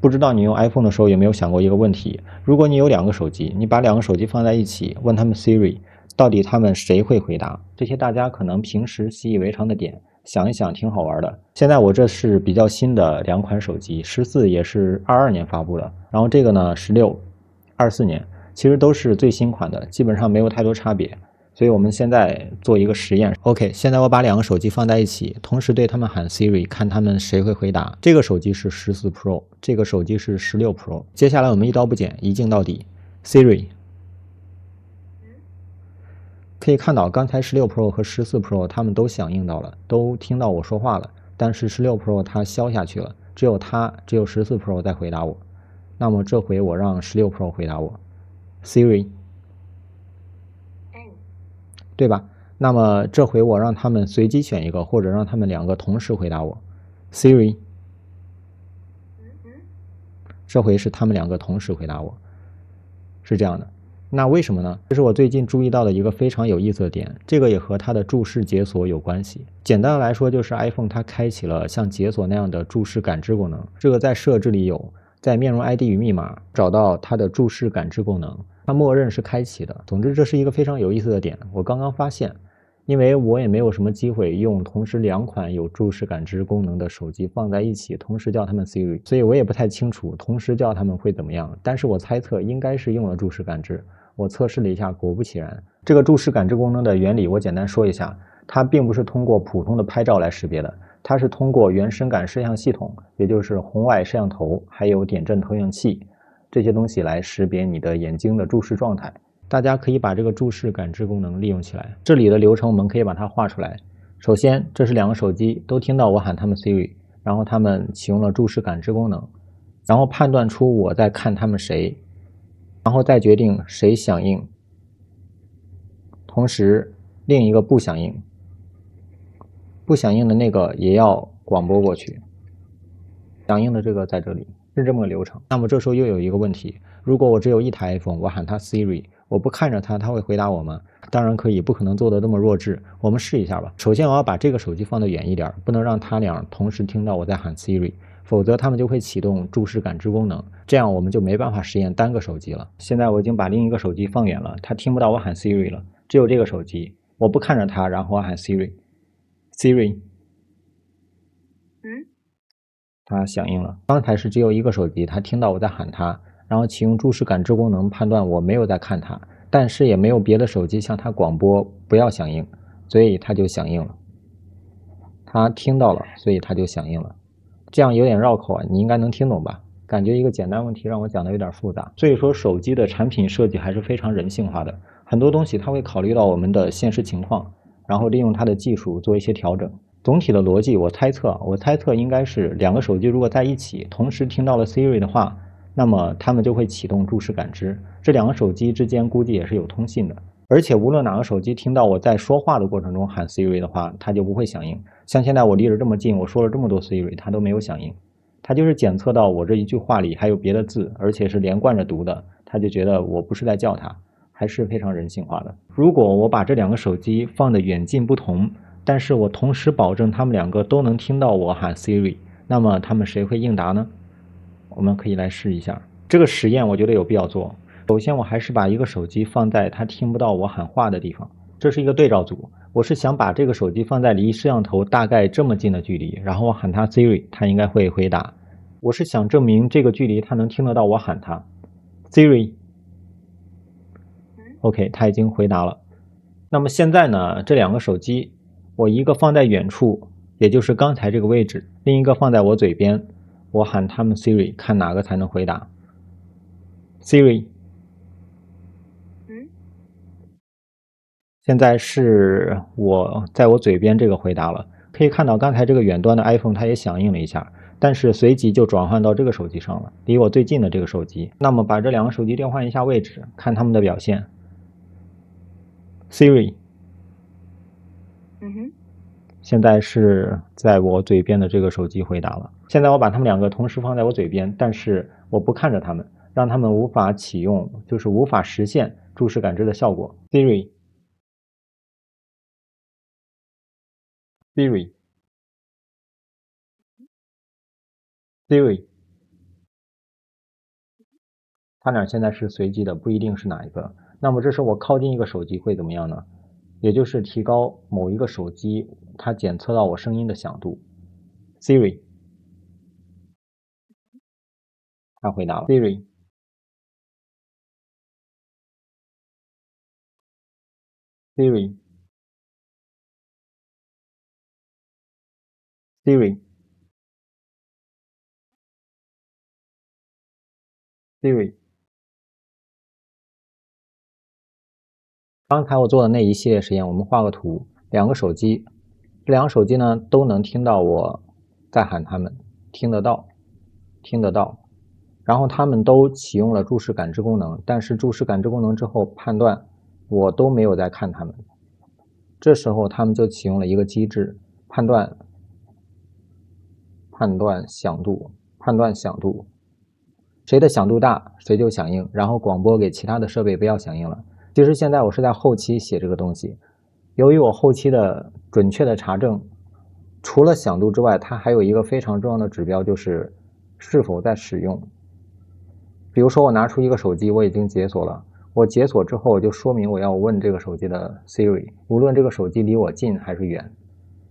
不知道你用 iPhone 的时候有没有想过一个问题：如果你有两个手机，你把两个手机放在一起，问他们 Siri， 到底他们谁会回答？这些大家可能平时习以为常的点，想一想挺好玩的。现在我这是比较新的两款手机，14也是22年发布的，然后这个呢16、24年，其实都是最新款的，基本上没有太多差别。所以我们现在做一个实验。OK， 现在我把两个手机放在一起，同时对他们喊 Siri， 看他们谁会回答。这个手机是14 Pro， 这个手机是16 Pro。接下来我们一刀不剪，一镜到底 ，Siri。可以看到，刚才16 Pro 和14 Pro 他们都响应到了，都听到我说话了，但是16 Pro 它消下去了，只有14 Pro 在回答我。那么这回我让16 Pro 回答我 ，Siri。对吧？那么这回我让他们随机选一个，或者让他们两个同时回答我 ，Siri。这回是他们两个同时回答我，是这样的。那为什么呢？这是我最近注意到的一个非常有意思的点，这个也和它的注释解锁有关系。简单的来说，就是 iPhone 它开启了像解锁那样的注释感知功能。这个在设置里有，在面容 ID 与密码找到它的注释感知功能，它默认是开启的。总之，这是一个非常有意思的点，我刚刚发现。因为我也没有什么机会用同时两款有注释感知功能的手机放在一起，同时叫他们 Siri， 所以我也不太清楚同时叫他们会怎么样。但是我猜测应该是用了注释感知。我测试了一下，果不其然，这个注释感知功能的原理我简单说一下，它并不是通过普通的拍照来识别的，它是通过原生感摄像系统，也就是红外摄像头还有点阵投影器这些东西来识别你的眼睛的注视状态。大家可以把这个注视感知功能利用起来。这里的流程我们可以把它画出来。首先，这是两个手机都听到我喊他们 Siri， 然后他们启用了注视感知功能，然后判断出我在看他们谁，然后再决定谁响应，同时另一个不响应，不响应的那个也要广播过去，响应的这个在这里，是这么个流程。那么这时候又有一个问题，如果我只有一台 iPhone， 我喊它 Siri， 我不看着它，它会回答我吗？当然可以，不可能做的那么弱智。我们试一下吧。首先我要把这个手机放得远一点，不能让它俩同时听到我在喊 Siri， 否则它们就会启动注视感知功能，这样我们就没办法实验单个手机了。现在我已经把另一个手机放远了，它听不到我喊 Siri 了，只有这个手机，我不看着它，然后我喊 Siri，Siri。它响应了。刚才是只有一个手机，它听到我在喊它，然后启用注视感知功能判断我没有在看它，但是也没有别的手机向它广播不要响应，所以它就响应了。它听到了，所以它就响应了。这样有点绕口啊，你应该能听懂吧？感觉一个简单问题让我讲的有点复杂。所以说，手机的产品设计还是非常人性化的，很多东西它会考虑到我们的现实情况，然后利用它的技术做一些调整。总体的逻辑，我猜测应该是两个手机如果在一起，同时听到了 Siri 的话，那么它们就会启动注视感知。这两个手机之间估计也是有通信的，而且无论哪个手机听到我在说话的过程中喊 Siri 的话，它就不会响应。像现在我离着这么近，我说了这么多 Siri， 它都没有响应。它就是检测到我这一句话里还有别的字，而且是连贯着读的，它就觉得我不是在叫它，还是非常人性化的。如果我把这两个手机放的远近不同，但是我同时保证他们两个都能听到我喊 Siri， 那么他们谁会应答呢？我们可以来试一下这个实验，我觉得有必要做。首先，我还是把一个手机放在他听不到我喊话的地方，这是一个对照组。我是想把这个手机放在离摄像头大概这么近的距离，然后我喊他 Siri， 他应该会回答。我是想证明这个距离他能听得到我喊他 Siri。OK， 他已经回答了。那么现在呢，这两个手机，我一个放在远处，也就是刚才这个位置，另一个放在我嘴边，我喊他们 Siri， 看哪个才能回答。Siri。现在是我在我嘴边这个回答了，可以看到刚才这个远端的 iPhone 它也响应了一下，但是随即就转换到这个手机上了，离我最近的这个手机。那么把这两个手机调换一下位置，看他们的表现。Siri。现在是在我嘴边的这个手机回答了。现在我把它们两个同时放在我嘴边，但是我不看着它们，让它们无法启用，就是无法实现注视感知的效果。Siri。Siri。它俩现在是随机的，不一定是哪一个。那么这时候我靠近一个手机会怎么样呢？也就是提高某一个手机它检测到我声音的响度。Siri， 它回答了。Siri， Siri， Siri， Siri。刚才我做的那一系列实验，我们画个图，两个手机，这两个手机呢都能听到我在喊它们，听得到，听得到。然后它们都启用了注视感知功能，但是注视感知功能之后判断我都没有在看它们，这时候它们就启用了一个机制，判断响度，谁的响度大谁就响应，然后广播给其他的设备不要响应了。其实现在我是在后期写这个东西，由于我后期的准确的查证，除了响度之外，它还有一个非常重要的指标，就是是否在使用。比如说我拿出一个手机，我已经解锁了，我解锁之后就说明我要问这个手机的 Siri， 无论这个手机离我近还是远。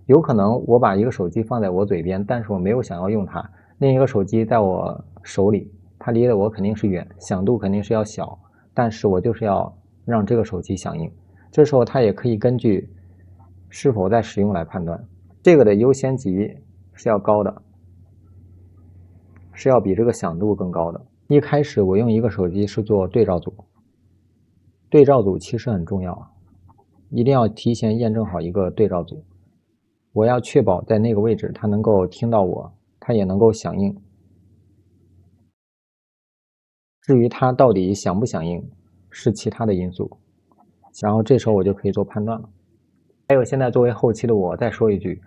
有可能我把一个手机放在我嘴边，但是我没有想要用它，另一个手机在我手里，它离得我肯定是远，响度肯定是要小，但是我就是要让这个手机响应。这时候它也可以根据是否在使用来判断，这个的优先级是要高的，是要比这个响度更高的。一开始我用一个手机是做对照组，对照组其实很重要，一定要提前验证好一个对照组。我要确保在那个位置它能够听到我，它也能够响应。至于它到底响不响应，是其他的因素。然后这时候我就可以做判断了。还有现在作为后期的我再说一句，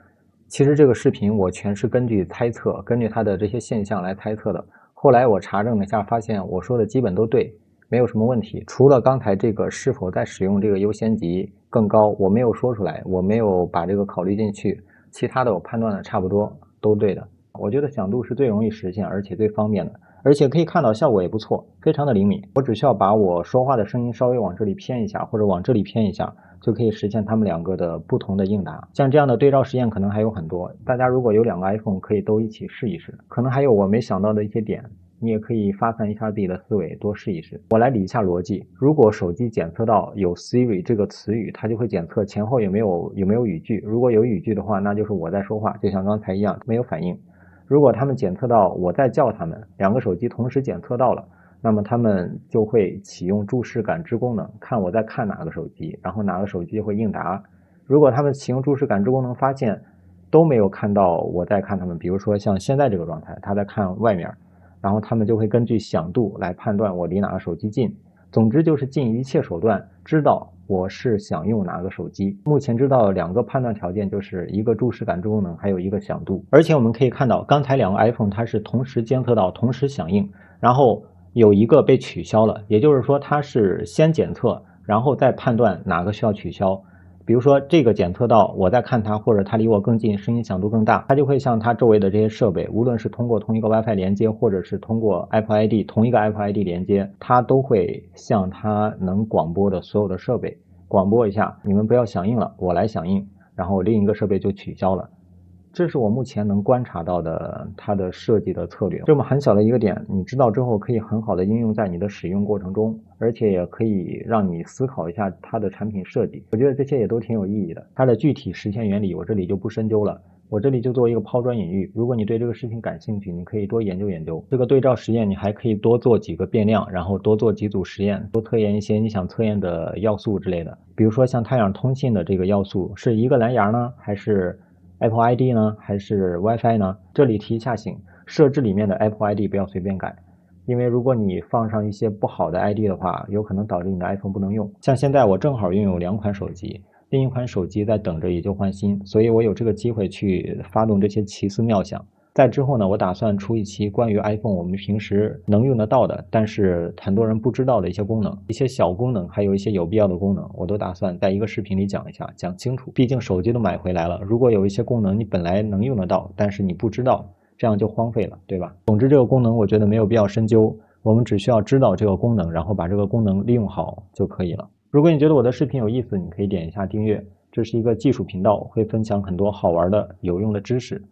其实这个视频我全是根据猜测，根据它的这些现象来猜测的。后来我查证了一下，发现我说的基本都对，没有什么问题。除了刚才这个是否在使用这个优先级更高，我没有说出来，我没有把这个考虑进去，其他的我判断的差不多都对的。我觉得响度是最容易实现，而且最方便的，而且可以看到效果也不错，非常的灵敏。我只需要把我说话的声音稍微往这里偏一下，或者往这里偏一下，就可以实现它们两个的不同的应答。像这样的对照实验可能还有很多，大家如果有两个 iPhone 可以都一起试一试。可能还有我没想到的一些点，你也可以发散一下自己的思维，多试一试。我来理一下逻辑，如果手机检测到有 Siri 这个词语，它就会检测前后有没有语句，如果有语句的话，那就是我在说话，就像刚才一样没有反应。如果他们检测到我在叫他们，两个手机同时检测到了，那么他们就会启用注视感知功能，看我在看哪个手机，然后哪个手机会应答。如果他们启用注视感知功能发现都没有看到我在看他们，比如说像现在这个状态，他在看外面，然后他们就会根据响度来判断我离哪个手机近。总之就是尽一切手段知道我是想用哪个手机。目前知道两个判断条件，就是一个注视感知功能，还有一个响度。而且我们可以看到，刚才两个 iPhone 它是同时监测到，同时响应，然后有一个被取消了，也就是说它是先检测，然后再判断哪个需要取消。比如说这个检测到我在看它，或者它离我更近，声音响度更大，它就会向它周围的这些设备，无论是通过同一个 WiFi 连接，或者是通过 Apple ID 同一个 Apple ID 连接，它都会向它能广播的所有的设备广播一下，你们不要响应了，我来响应，然后另一个设备就取消了。这是我目前能观察到的它的设计的策略。这么很小的一个点，你知道之后可以很好的应用在你的使用过程中，而且也可以让你思考一下它的产品设计。我觉得这些也都挺有意义的。它的具体实现原理我这里就不深究了，我这里就做一个抛砖引玉。如果你对这个事情感兴趣，你可以多研究研究。这个对照实验你还可以多做几个变量，然后多做几组实验，多测验一些你想测验的要素之类的。比如说像太阳通信的这个要素，是一个蓝牙呢，还是Apple ID 呢，还是 WiFi 呢？这里提一下醒，设置里面的 Apple ID 不要随便改，因为如果你放上一些不好的 ID 的话，有可能导致你的 iPhone 不能用。像现在我正好拥有两款手机，另一款手机在等着以旧换新，所以我有这个机会去发动这些奇思妙想。在之后呢，我打算出一期关于 iPhone 我们平时能用得到的，但是很多人不知道的一些功能，一些小功能，还有一些有必要的功能，我都打算在一个视频里讲一下，讲清楚。毕竟手机都买回来了，如果有一些功能你本来能用得到，但是你不知道，这样就荒废了，对吧？总之这个功能我觉得没有必要深究，我们只需要知道这个功能，然后把这个功能利用好就可以了。如果你觉得我的视频有意思，你可以点一下订阅。这是一个技术频道，会分享很多好玩的、有用的知识。